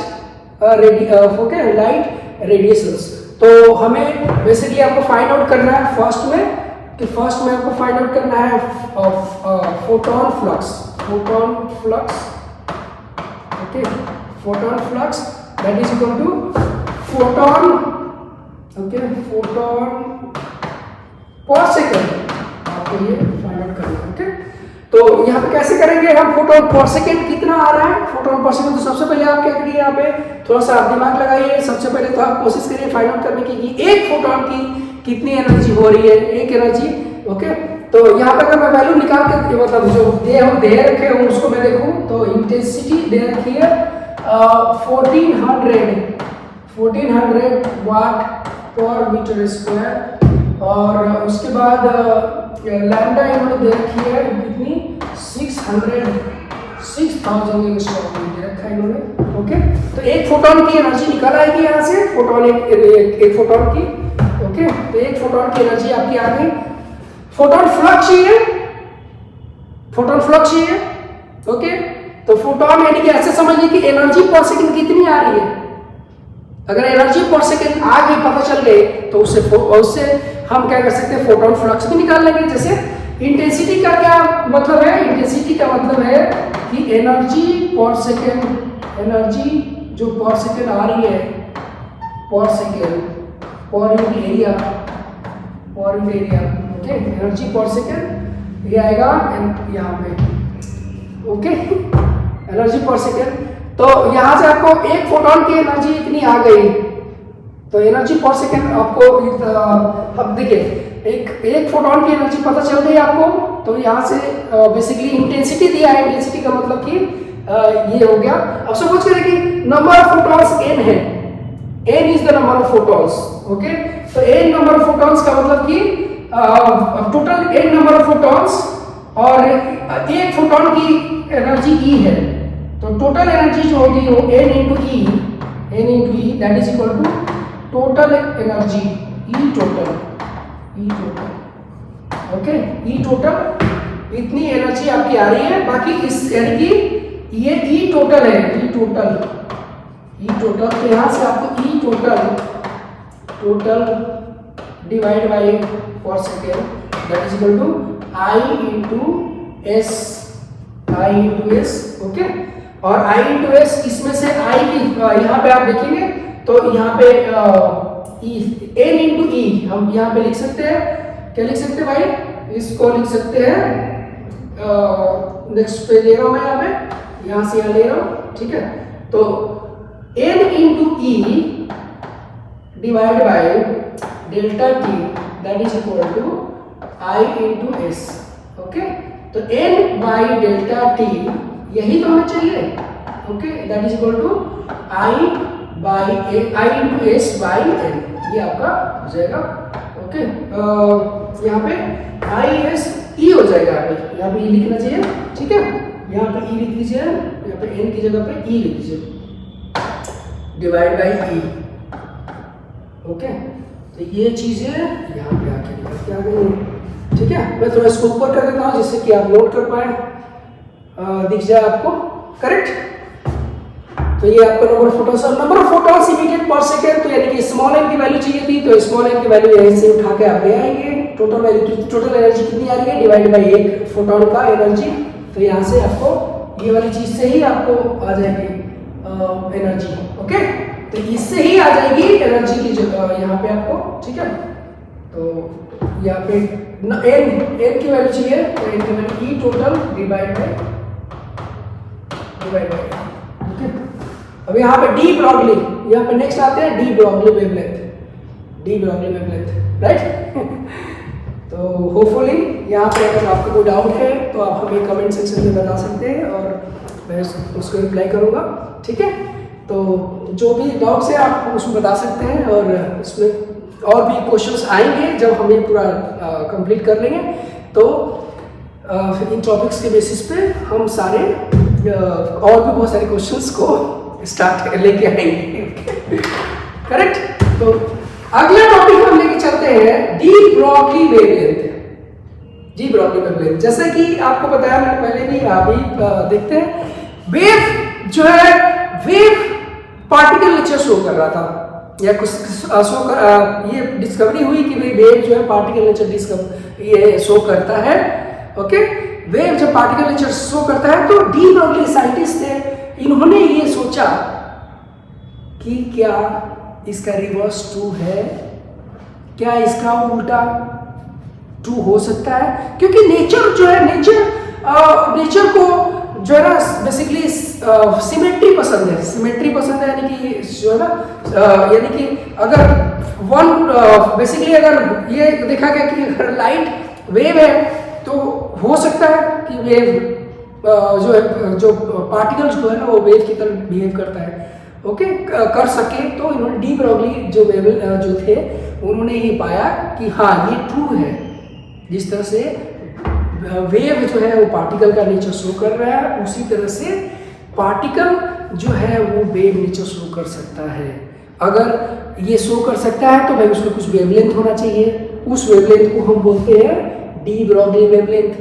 radiations. तो हमें बेसिकली आपको फाइंड आउट करना है फर्स्ट में आपको फाइंड आउट करना है photon flux. photon flux, okay, photon flux that is equal to photon, okay, photon per second, आपको ये फाइंड आउट करना है। ओके, तो यहाँ पे कैसे करेंगे हम? फोटोन पर सेकेंड कितना आ रहा है, फोटोन पर सेकेंड। तो सबसे पहले आप क्या करिए, यहाँ पे थोड़ा सा आप दिमाग लगाइए। सबसे पहले तो आप कोशिश करिए फाइंड आउट करने की कि एक फोटोन की कितनी एनर्जी हो रही है, एक एनर्जी। ओके, तो यहाँ पे अगर मैं वैल्यू निकाल के मतलब जो दे रखे हूँ उसको मैं देखूँ तो इंटेंसिटी दे रखी है 1400 वाट पर मीटर स्क्वायर, और उसके बाद लैम्डा इन्होंने दे रखी है कितनी 6000 एंगस्ट्रॉम दे रखा है इन्होंने। ओके, तो एक फोटोन की एनर्जी निकल आएगी यहाँ से, फोटोन एक फोटोन की। ओके, तो एक फोटोन की एनर्जी आपकी आ गई। फोटोन फ्लक्स चाहिए, फोटोन फ्लक्स चाहिए। ओके, तो फोटोन यानी कि ऐसे समझिए कि एनर्जी पर सेकंड कितनी आ रही है। अगर एनर्जी पर सेकंड आ गई, पता चल गई, तो उससे हम क्या कर सकते हैं, फोटोन फ्लक्स भी निकाल लेंगे। जैसे इंटेंसिटी का क्या मतलब है? इंटेंसिटी का मतलब है कि एनर्जी पर सेकंड, एनर्जी जो पर सेकंड आ रही है, पर सेकंड पर unit area, per unit area. Okay, energy पर सेकंड ये आएगा यहाँ पे। ओके, एनर्जी पर सेकंड। तो यहाँ से आपको एक फोटोन की एनर्जी इतनी आ गई, तो एनर्जी पर सेकंड आपको अब देखिए एक फोटोन की एनर्जी पता चल गई आपको। तो यहाँ से बेसिकली इंटेंसिटी दिया है, इंटेंसिटी का मतलब कि ये हो गया। अब सपोज करें कि नंबर ऑफ फोटॉन्स n है, n is the number of photons. Okay, तो n नंबर ऑफ फोटॉन्स का मतलब कि total n number of photons और एक फोटोन की एनर्जी E है, तो टोटल एनर्जी जो होगी वो n into E that is equal to total energy E total. Okay, E total इतनी एनर्जी आपकी आ रही है। बाकी इस यानी कि ये E टोटल है, E टोटल। तो यहाँ से आपको E total divide by per second that is equal to I into S. Okay, और I इंटू एस, इसमें से I की यहाँ पे आप देखेंगे तो यहाँ पे n इंटू ई हम यहाँ पे लिख सकते हैं। क्या लिख सकते हैं भाई? इसको लिख सकते हैं, नेक्स्ट पे ले रहा हूँ मैं, यहाँ से यहाँ ले रहा हूँ। ठीक है, तो n into E divide by delta T that is equal to I into S. Okay, तो n बाई डेल्टा टी यही तो हमें चाहिए। Okay, that is equal to I into S by n, ये आपका हो जाएगा। ओके, यहाँ पे I एस E हो जाएगा, यहाँ पे E लिखना चाहिए। ठीक है, यहाँ पे E लिख लीजिए, यहाँ पे n की जगह पे E लिख लीजिए, डिवाइड बाई E। ओके, तो ये चीजें यहाँ पे आके निकल के आ गई। ठीक है, मैं थोड़ा इसको ऊपर कर देता हूँ जिससे कि आप नोट कर पाए, दिख जाए आपको। करेक्ट, तो ये आपका number of photons, number of photons immediate पर सेकंड। तो यानी कि स्मॉल n की वैल्यू चाहिए थी, तो स्मॉल n की वैल्यू यहीं से उठा के आप ले आएंगे। टोटल वैल्यू, टोटल एनर्जी कितनी आ रही है डिवाइड बाय एक फोटॉन का एनर्जी। तो यहाँ से आपको ये वाली चीज से ही आपको आ जाएगी एनर्जी। ओके, तो इससे ही आ जाएगी एनर्जी की जगह यहाँ पे आपको। ठीक है, तो यहाँ पे n की वैल्यू चाहिए, तो n की value E total divide by. Okay, अब यहाँ पे डी ब्रॉगली, यहाँ पे नेक्स्ट आते हैं डी ब्रॉगली वेवलेंथ, राइट। तो होपफुली यहाँ पे अगर आपको कोई डाउट है तो आप हमें कमेंट सेक्शन में बता सकते हैं और मैं उसको रिप्लाई करूँगा। ठीक है, तो जो भी डाउट्स है आप उसमें बता सकते हैं, और इसमें और भी क्वेश्चंस आएंगे जब हम ये पूरा कंप्लीट कर लेंगे। तो इन टॉपिक्स के बेसिस पे हम सारे और भी बहुत सारे क्वेश्चंस को स्टार्ट लेके आएंगे। करेक्ट, तो अगला टॉपिक हम लेके चलते हैं डी ब्रॉगली वेवलेंथ। जैसे कि आपको बताया मैंने पहले भी, अभी देखते हैं वेव जो है, वेव पार्टिकल नेचर शो कर रहा था या कुछ ये डिस्कवरी हुई कि वेव जो है पार्टिकल नेचर ये शो करता है। ओके, वेव जब पार्टिकल नेचर शो करता है तो डी ब्रॉगली साइंटिस्ट थे, इन्होंने ये सोचा कि क्या इसका रिवर्स ट्रू है, क्या इसका उल्टा ट्रू हो सकता है, क्योंकि नेचर जो है, नेचर को जो है ना बेसिकली सिमेट्री पसंद है, सिमेट्री पसंद है, यानी कि जो है ना यानी कि अगर बेसिकली अगर ये देखा गया कि अगर लाइट वेव है तो हो सकता है कि वेव जो पार्टिकल्स जो है ना वो वेव की तरह बिहेव करता है, ओके, कर सके। तो इन्होंने डी ब्रॉगली जो थे उन्होंने ये पाया कि हाँ ये ट्रू है, जिस तरह से वेव जो है वो पार्टिकल का नेचर शो कर रहा है उसी तरह से पार्टिकल जो है वो वेव नेचर शो कर सकता है। अगर ये शो कर सकता है तो भाई उसमें कुछ वेवलेंथ होना चाहिए, उस वेवलेंथ को हम बोलते हैं डी ब्रॉगली वेवलेंथ।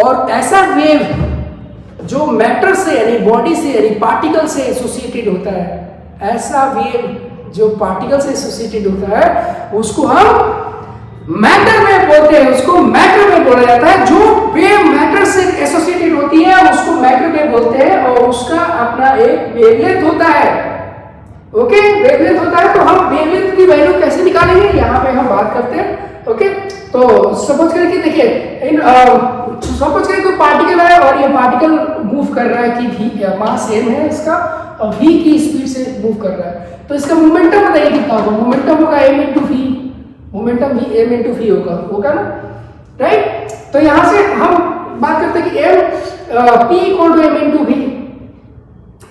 और ऐसा वेव जो मैटर से यानी बॉडी से यानी पार्टिकल से एसोसिएटेड होता है, ऐसा वेव जो पार्टिकल से एसोसिएटेड होता है उसको हम मैटर में बोलते हैं, उसको मैटर में बोला जाता है। जो वेव मैटर से एसोसिएटेड होती है उसको मैटर में बोलते हैं और उसका अपना एक वेवलेंथ होता है, ओके, वेवलेंथ होता है। तो हम वेवलेंथ की वैल्यू कैसे निकालेंगे यहाँ पे हम बात करते हैं, ओके। तो सपोज करें कि देखिए सपोज करें कोई पार्टिकल है और ये पार्टिकल मूव कर रहा है कि v मास m है इसका और v की स्पीड से मूव कर रहा है, तो इसका मोमेंटम बताइए कितना होगा, मोमेंटम होगा m into v, मोमेंटम भी m into v होगा ना, राइट। तो यहां से हम बात करते हैं कि m p equal to m into v,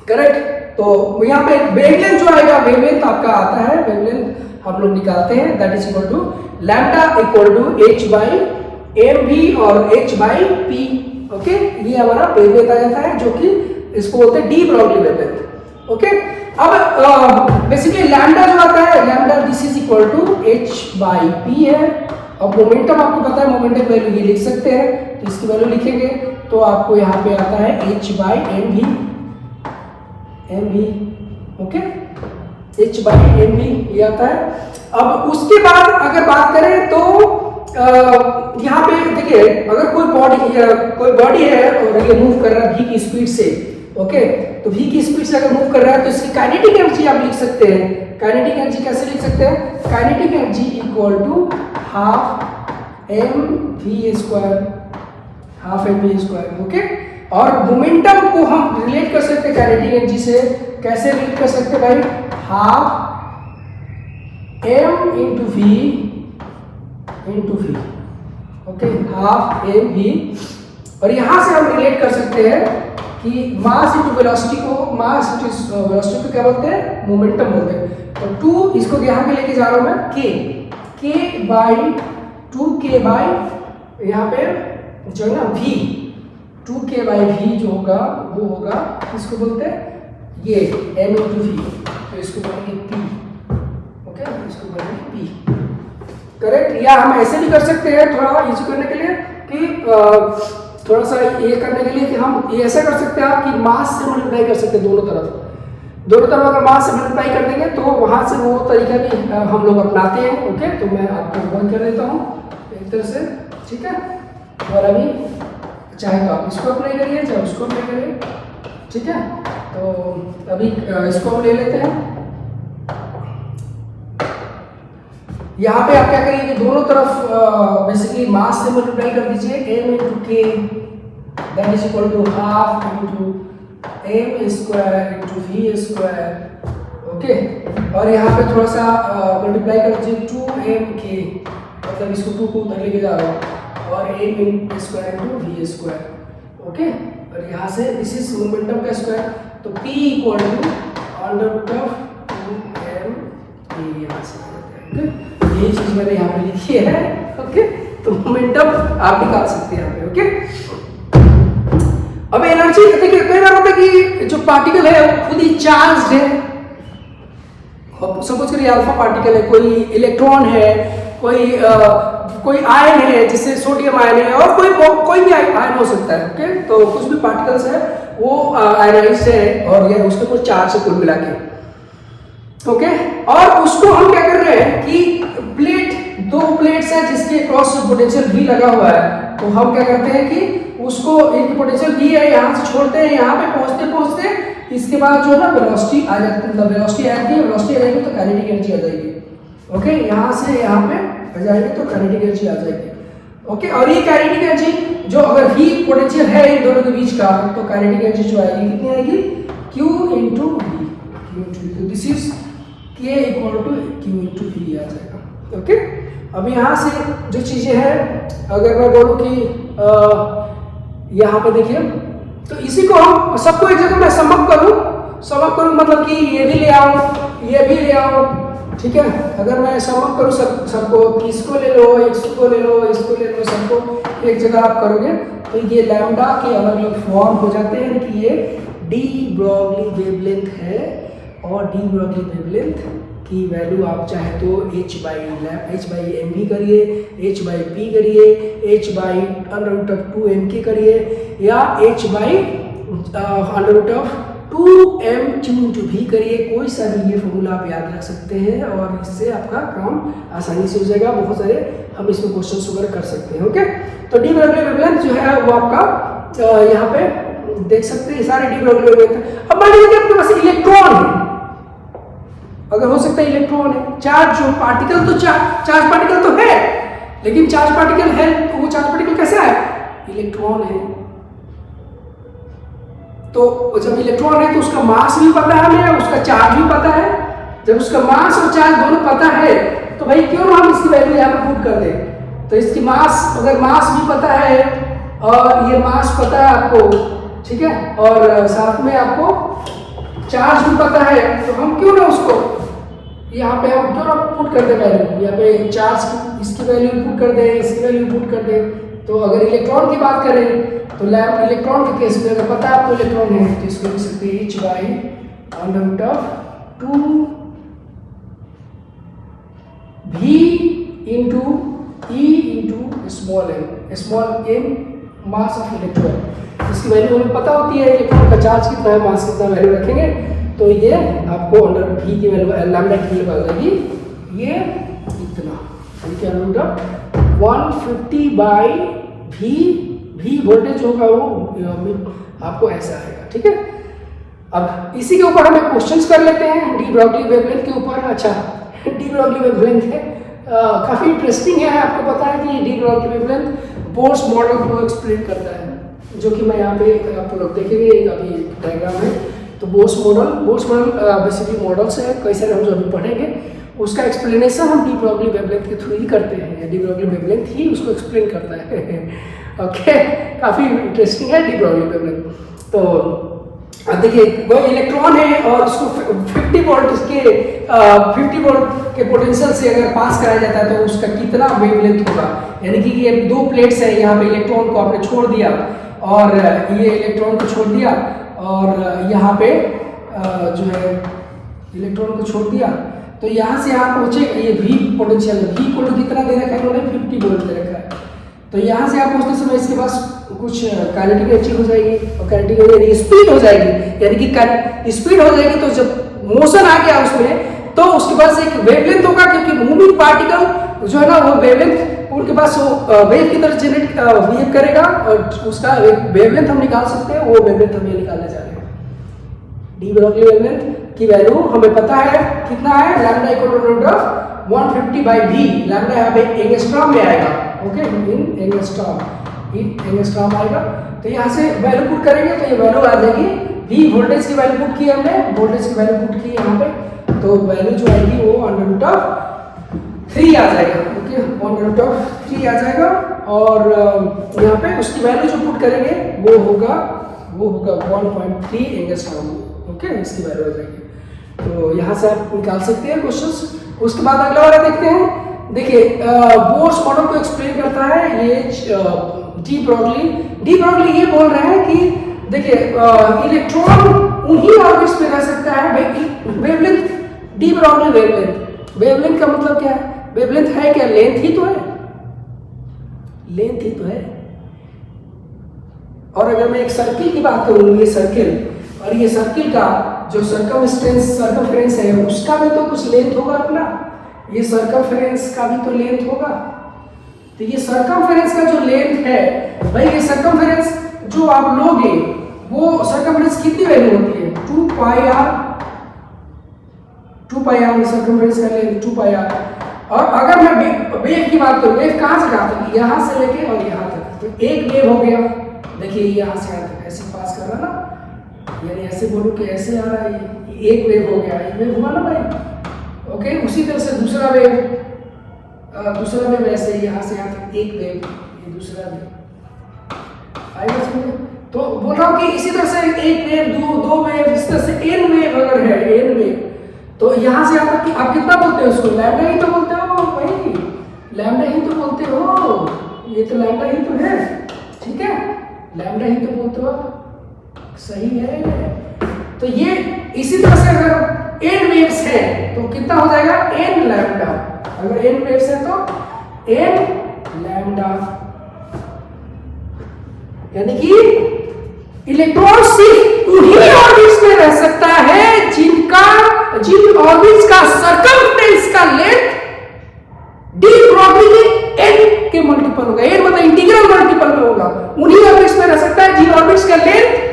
correct. तो यहाँ पे वेवलेंथ जो आएगा, वेवलेंथ आपका आता है, वेवलेंथ हम लोग निकालते हैं, that is equal to lambda equal to h by M V और h बाई पी, ओके। ये हमारा वेवलेंथ आ जाता है जो कि इसको बोलते हैं डी ब्रॉगली वेवलेंथ, ओके। अब बेसिकली लैम्डा जो आता है, lambda this is equal to h by P है। अब मोमेंटम आपको पता है, मोमेंटम वैल्यू ये लिख सकते हैं, तो इसकी वैल्यू लिखेंगे तो आपको यहाँ पे आता है h by M V, okay, h by M V ये आता है। अब उसके बाद अगर बात करें तो यहाँ पे देखिए अगर कोई बॉडी है और ये मूव कर रहा है v की स्पीड से, ओके, तो v की स्पीड से अगर मूव कर रहा है तो इसकी काइनेटिक एनर्जी आप लिख सकते हैं। काइनेटिक एनर्जी कैसे लिख सकते हैं, kinetic energy equal to half M V square, half M V square, okay. और मोमेंटम को हम रिलेट कर सकते हैं काइनेटिक एनर्जी से, कैसे रिलेट कर सकते हैं भाई, half m into V into V, okay, half M V. और यहां से हम रिलेट कर सकते हैं कि मास इंटू वेलोसिटी को, मास इंटू वेलोसिटी को क्या बोलते हैं, मोमेंटम बोलते हैं। तो 2 इसको यहां पे लेके जा रहा हूं मैं, k बाई 2k बाई यहाँ पे जो है ना v, 2k बाई v जो होगा वो होगा, इसको बोलते हैं ये m इंटू वी, तो इसको बोलेंगे p, ओके, इसको बोलेंगे p, करेक्ट। या हम ऐसे भी कर सकते हैं थोड़ा इजी करने के लिए कि थोड़ा सा ये करने के लिए कि हम ये ऐसा कर सकते हैं आप कि मास से मल्टीप्लाई कर सकते हैं दोनों तरफ अगर मास से मल्टीप्लाई कर देंगे तो वहां से वो तरीका भी हम लोग अपनाते हैं, ओके। तो मैं आपको बंद कर देता हूँ एक तरह से, ठीक है। और अभी चाहे तो आप इसको अप्लाई करिए चाहे उसको अप्लाई करिए, ठीक है। तो अभी इसको हम ले लेते हैं। यहाँ पे आप क्या करिए कि दोनों तरफ बेसिकली मास से मल्टीप्लाई कर दीजिए, m into K that is equal to half into m square into V square, okay. और यहाँ पे थोड़ा सा मल्टीप्लाई कर दीजिए 2mk, मतलब इसको 2 को उधर लेके जा रहा हूँ, और m square into V square, okay. और यहाँ से दिस इज मोमेंटम का स्क्वायर, तो p equal to under root of 2m, यहाँ से ओके। ये चीज मैंने यहाँ पे लिखी है, ओके। तो मोमेंटम आप निकाल सकते हैं यहाँ पे, ओके। अब एनर्जी देखिए, कई बार होता है कि जो पार्टिकल है वो खुद ही चार्ज है, सपोज करिए अल्फा पार्टिकल है, कोई इलेक्ट्रॉन है, कोई आयन है जैसे सोडियम आयन है, और कोई भी आयन हो सकता है, ओके। तो कुछ भी पार्टिकल्स है वो आयनाइज्ड है और ये उसके ऊपर चार्ज है कुल मिला के, ओके। और उसको हम क्या कर रहे हैं कि दो प्लेट्स है जिस इसके क्रॉस पोटेंशियल भी लगा हुआ है, तो हम क्या करते हैं कि उसको इनकी पोटेंशियल भी है, यहाँ से छोड़ते हैं, यहाँ पे पहुँचते पहुँचते इसके बाद जो है ना वेलोसिटी आ जाती है, मतलब वेलोसिटी आएगी, वेलोसिटी आ जाएगी तो काइनेटिक एनर्जी आ जाएगी। ओके, यहाँ से यहाँ पे आ जाएगी तो काइनेटिक एनर्जी आ जाएगी। ओके, और ये काइनेटिक एनर्जी जो अगर V पोटेंशियल है इन दोनों के बीच का, तो काइनेटिक एनर्जी जो आएगी कितनी आएगी, Q into V, this is K equal to Q into V आ जाएगा। ओके, अब यहाँ से जो चीजें हैं, अगर मैं बोलूँ कि यहाँ पे देखिए, तो इसी को हम सबको एक जगह मैं समअप करूँ मतलब कि ये भी ले आऊँ, ये भी ले आऊँ, ठीक है। अगर मैं समअप करूँ सबको, इसको ले लो, इसको ले लो, इसको ले लो, सबको एक जगह आप करोगे तो ये लैम्डा के अलग अलग फॉर्म हो जाते हैं कि ये डी ब्रॉगली वेवलेंथ है, और डी ब्रॉगली वेवलेंथ की वैल्यू आप चाहे तो h/m भी करिए, h/p करिए, h/√2m करिए, या h/√2m/v करिए। कोई सा भी ये फॉर्मूला आप याद रख सकते हैं और इससे आपका काम आसानी से हो जाएगा। बहुत सारे हम इसमें क्वेश्चंस वगैरह कर सकते हैं। ओके, तो डी ब्रॉगली वेवलेंथ जो है वो आपका यहाँ पे देख सकते हैं, सारे डी ब्रॉगली वेवलेंथ। अब मान लीजिए कि आपके पास इलेक्ट्रॉन है, अगर हो सकता है इलेक्ट्रॉन है, चार्ज जो पार्टिकल तो चार्ज पार्टिकल तो है, लेकिन चार्ज पार्टिकल है तो वो चार्ज पार्टिकल कैसा है, इलेक्ट्रॉन है। तो जब इलेक्ट्रॉन है तो उसका मास भी पता है हमें, उसका चार्ज भी पता है। जब उसका मास और चार्ज दोनों पता है तो भाई क्यों ना हम इसकी वैल्यू यहाँ पर पुट कर दें। तो इसकी मास, अगर मास भी पता है और ये मास पता है आपको, ठीक है, और साथ में आपको चार्ज भी पता है, तो हम क्यों ना उसको यहाँ पे हम क्यों ना पुट कर दें वैल्यू, यहाँ पे चार्ज इसकी वैल्यू पुट कर दें, इसकी वैल्यू पुट कर दें। तो अगर इलेक्ट्रॉन की बात करें तो इलेक्ट्रॉन के केस में अगर पता है आपको इलेक्ट्रॉन है तो इसको लिख सकते हैं h/2v into E into small m mass of electron. इसकी वैल्यू हमें पता होती है, इलेक्ट्रॉन का चार्ज कितना है, मास कितना, वैल्यू रखेंगे तो ये आपको अंडर v की वैल्यू, लैम्डा की वैल्यू आ जाएगी ये इतना, क्या अंडर 150/v वोल्टेज होगा वो आपको ऐसा आएगा। ठीक है, अब इसी के ऊपर हम क्वेश्चंस कर लेते हैं डी ब्रॉगली वेवलेंथ के ऊपर। अच्छा, डी ब्रॉगली वेवलेंथ है काफ़ी इंटरेस्टिंग है। आपको पता है कि D Broglie wavelength Bohr's model को एक्सप्लेन करता है, जो कि मैं यहाँ पे आप लोग देखेंगे, अभी डायग्राम है। तो बोर्स मॉडल बेसिकली मॉडल्स है कई सारे, हम जो अभी पढ़ेंगे उसका एक्सप्लेनेशन हम डी ब्रॉगली वेवलेंथ के थ्रू ही करते हैं। डी ब्रॉगली वेवलेंथ ही उसको एक्सप्लेन करता है। ओके, काफ़ी इंटरेस्टिंग है डी ब्रॉगली वेवलेंथ। तो अब देखिए, वो इलेक्ट्रॉन है और उसको 50 वोल्ट के पोटेंशियल से अगर पास कराया जाता है तो उसका कितना वेवलेंथ होगा। यानी कि ये दो प्लेट्स है, यहाँ पे इलेक्ट्रॉन को आपने छोड़ दिया और ये इलेक्ट्रॉन को छोड़ दिया, और यहाँ पे जो है इलेक्ट्रॉन को छोड़ दिया, तो यहाँ से यहाँ पहुँचेगा। ये v पोटेंशियल है, v को कितना दे रखा है इन्होंने, 50 वोल्ट दे रखा है। तो यहाँ से आप पहुँचते समय इसके पास कुछ काइनेटिक एनर्जी हो जाएगी, और काइनेटिक एनर्जी स्पीड हो जाएगी, यानी कि स्पीड हो जाएगी। तो जब मोशन आ गया उसमें तो उसके पास एक वेवलेंथ होगा, क्योंकि मूविंग पार्टिकल जो है ना वो वेवलेंथ उनके पास वो वेव की तरह जनरेट बिहेव करेगा, और उसका वेवलेंथ हम निकाल सकते हैं। वो वेवलेंथ हम ये निकालने जा रहे हैं। डी ब्रॉगली वेवलेंथ की वैल्यू हमें पता है कितना है, lambda equal to 150/v। Lambda यहाँ पे एंगस्ट्रॉम में आएगा। ओके, इन एंगस्ट्रॉम आएगा। तो यहाँ से वैल्यू पुट करेंगे तो ये वैल्यू आ जाएगी। v वोल्टेज की वैल्यू पुट की हमने, वोल्टेज की वैल्यू पुट की यहाँ पे, तो वैल्यू जो आएगी वो √3 आ जाएगा। ओके, 1√3 आ जाएगा, और यहाँ पे उसकी वैल्यू जो पुट करेंगे वो होगा 1.3 एंगस्ट्रॉम। ओके, इसकी वैल्यू आ जाएगी। तो यहाँ से आप निकाल सकते हैं क्वेश्चंस। उसके बाद अगला वाला देखते हैं। देखिए, बोर्स मॉडल को एक्सप्लेन करता है ये डी ब्रॉगली ये बोल रहे हैं कि देखिए इलेक्ट्रॉन उन्हीं ऑर्बिट्स में रह सकता है। भाई वेवलेंथ, डी ब्रॉगली वेवलेंथ का मतलब क्या है, वेवलेंथ है क्या, लेंथ ही तो है, लेंथ ही तो है। और अगर मैं एक सर्किल की बात करूँ, ये सर्किल, और ये सर्किल का जो सर्कमफ्रेंस है उसका भी तो कुछ लेंथ होगा अपना, ये सर्कमफ्रेंस का भी तो लेंथ होगा। तो ये सर्कमफेरेंस का जो लेंथ है भाई, ये सर्कमफेरेंस जो आप लोगे वो सर्कमफेरेंस कितनी वैल्यू होती है? 2 पाई आर सर्कमफेरेंस का लेंथ 2 पाई आर। और अगर मैं वेव की बात करूं, वेव कहां से कहां तक? यहां से लेके और यहां तक, तो एक वेव हो गया। देखिए यहां से यहां तक ऐसे पास कर रहा ना, यानी ऐसे बोलो कि ऐसे आ रहा है, ये एक वेव हो गया, एक वेव हुआ ना भाई। ओके, उसी तरह से दूसरा वेव ऐसे यहां से यहां तक एक वेव, ये दूसरा वेव आएगा समझ। तो बोल रहा हूं कि इसी तरह से एक वेव, दो वेव, इस तरह से एन वेव अगर है, एन वेव, तो यहां से यहां तक कि आप कितना बोलते हो उसको? लैम्डा ही तो बोलते हो भाई, लैम्डा ही तो बोलते हो, ये तो लैम्डा ही तो है, ठीक है, लैम्डा ही तो बोलते हो, सही है। तो ये इसी तरह से अगर एन वेव्स है तो कितना हो जाएगा? N lambda. अगर एन वेव्स है तो एन लैम्डा, यानी कि इलेक्ट्रॉन सिर्फ उन्हीं ऑर्बिट्स में रह सकता है जिन ऑर्बिट्स का सर्कमफेरेंस का लेंथ डी ब्रॉगली के एन के मल्टीपल होगा। एन मतलब इंटीग्रल मल्टीपल में होगा, उन्हीं ऑर्बिट्स में रह सकता है जिन ऑर्बिट्स का लेंथ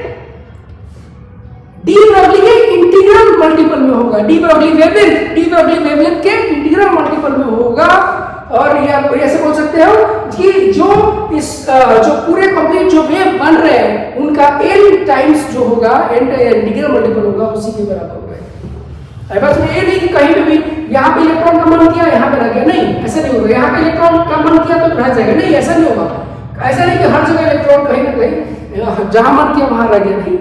डी ब्रॉगली के इंटीग्रल मल्टीपल में होगा, डी ब्रॉगली वेवलेंथ के इंटीग्रल मल्टीपल में होगा। और या ऐसे बोल सकते हो कि जो पूरे कंप्लीट जो वेव बन रहे हैं उनका n टाइम्स जो होगा, n इंटीग्रल मल्टीपल होगा, उसी के बराबर होगा। बस ये नहीं कि कहीं पे भी यहाँ पे इलेक्ट्रॉन का मन किया यहाँ पे रह गया, नहीं, ऐसा नहीं होगा। यहाँ पे इलेक्ट्रॉन का मन किया तो रह जाएगा, नहीं, ऐसा नहीं होगा। ऐसा नहीं कि हर जगह इलेक्ट्रॉन कहीं ना कहीं जहां मन किया वहां रह गया, नहीं,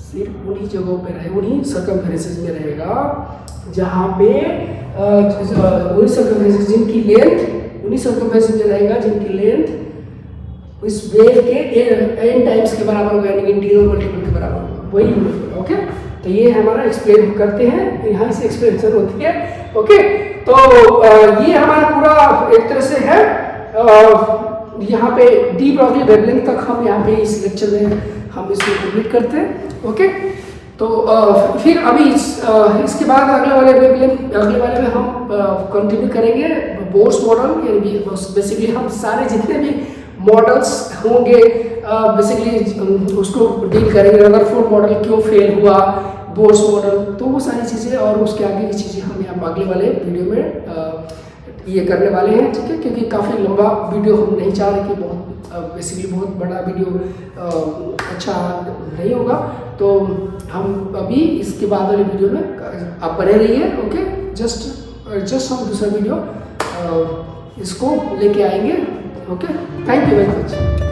सिर्फ उन्हीं जगहों पे रहे, उन्हीं सर्कमफेरेंसेस में रहेगा जहां पे उन्हीं सर्कमफेरेंसेस जिनकी लेंथ, उन्हीं सर्कमफेरेंसेस में रहेगा जिनकी लेंथ इस वेव के n टाइम्स के बराबर होगा, यानी इंटीग्रल मल्टीपल के बराबर होगा, वही होगा। ओके, तो ये हमारा एक्सप्लेन करते हैं, यहाँ से एक्सप्लेनेशन होती है। ओके, तो ये हमारा पूरा एक तरह से है, यहाँ पे डी ब्रॉगली वेवलेंथ तक हम यहाँ पे इस लेक्चर में हम इसको कंप्लीट करते हैं। ओके, तो फिर अभी इसके बाद अगले वाले में हम कंटिन्यू करेंगे बोर्स मॉडल, यानी बेसिकली हम सारे जितने भी मॉडल्स होंगे बेसिकली उसको डील करेंगे। रदरफोर्ड मॉडल क्यों फेल हुआ, बोर्स मॉडल, तो वो सारी चीज़ें और उसके आगे की चीज़ें हम यहाँ अगले वाले वीडियो में ये करने वाले हैं, ठीक है, क्योंकि काफ़ी लंबा वीडियो हम नहीं चाह रहे कि बहुत बेसिकली बहुत बड़ा वीडियो अच्छा नहीं होगा। तो हम अभी इसके बाद वाले वीडियो में आप बने रहिए। ओके, जस्ट हम दूसरा वीडियो इसको लेके आएंगे। Okay, thank you very much.